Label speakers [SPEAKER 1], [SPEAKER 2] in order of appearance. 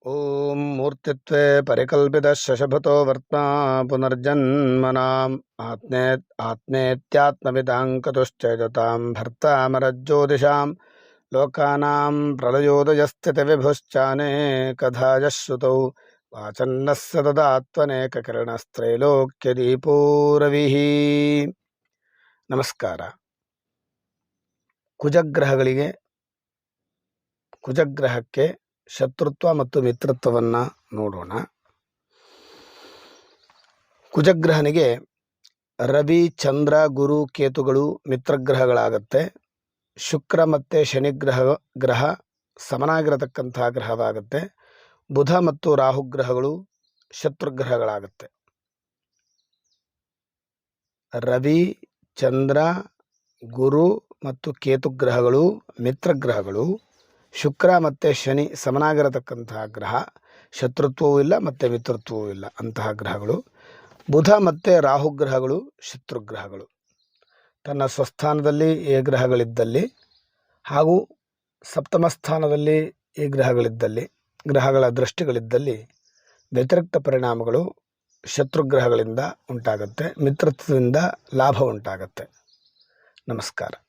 [SPEAKER 1] ಓಂ ಮೂರ್ತಿತ್ವೇ ಪರಿಕಲ್ಪಿತ ಶಶಭತೋ ವರ್ತ್ಮಾ ಪುನರ್ಜನ್ಮನಾಂ ಆತ್ಮೇತ್ಯಾತ್ಮವಿದಾಂಕತುಶ್ಚೈದತಾಂ ಭರ್ತಾಮರಜ್ಯೋತಿಷಾಂ ಲೋಕಾನಾಂ ಪ್ರಳಯೋದಯಸ್ಥಿತಿವಿಭುಶ್ಚಾನೇಕಧಾಯಃ ಶ್ರುತೌ ವಾಚನ್ನಃ ಸತತಾತ್ಮನೇಕಕಿರಣಸ್ತ್ರೈಲೋಕ್ಯದೀಪೋ ರವಿಃ. ನಮಸ್ಕಾರ. ಕುಜಗ್ರಹಕ್ಕೆ ಶತ್ರುತ್ವ ಮತ್ತು ಮಿತ್ರತ್ವವನ್ನು ನೋಡೋಣ. ಕುಜಗ್ರಹನಿಗೆ ರವಿ, ಚಂದ್ರ, ಗುರು, ಕೇತುಗಳು ಮಿತ್ರಗ್ರಹಗಳಾಗತ್ತೆ. ಶುಕ್ರ ಮತ್ತು ಶನಿ ಗ್ರಹ ಸಮನಾಗಿರತಕ್ಕಂತಹ ಗ್ರಹವಾಗುತ್ತೆ. ಬುಧ ಮತ್ತು ರಾಹುಗ್ರಹಗಳು ಶತ್ರುಗ್ರಹಗಳಾಗುತ್ತೆ. ರವಿ, ಚಂದ್ರ, ಗುರು ಮತ್ತು ಕೇತು ಗ್ರಹಗಳು ಮಿತ್ರಗ್ರಹಗಳು. ಶುಕ್ರ ಮತ್ತು ಶನಿ ಸಮನಾಗಿರತಕ್ಕಂತಹ ಗ್ರಹ, ಶತ್ರುತ್ವವೂ ಇಲ್ಲ ಮತ್ತು ಮಿತ್ರತ್ವವೂ ಇಲ್ಲ ಅಂತಹ ಗ್ರಹಗಳು. ಬುಧ ಮತ್ತು ರಾಹುಗ್ರಹಗಳು ಶತ್ರುಗ್ರಹಗಳು. ತನ್ನ ಸ್ವಸ್ಥಾನದಲ್ಲಿ ಈ ಗ್ರಹಗಳಿದ್ದಲ್ಲಿ ಹಾಗೂ ಸಪ್ತಮ ಸ್ಥಾನದಲ್ಲಿ ಈ ಗ್ರಹಗಳ ದೃಷ್ಟಿಗಳಿದ್ದಲ್ಲಿ ವ್ಯತಿರಿಕ್ತ ಪರಿಣಾಮಗಳು ಶತ್ರುಗ್ರಹಗಳಿಂದ ಉಂಟಾಗುತ್ತೆ. ಮಿತ್ರತ್ವದಿಂದ ಲಾಭ ಉಂಟಾಗುತ್ತೆ. ನಮಸ್ಕಾರ.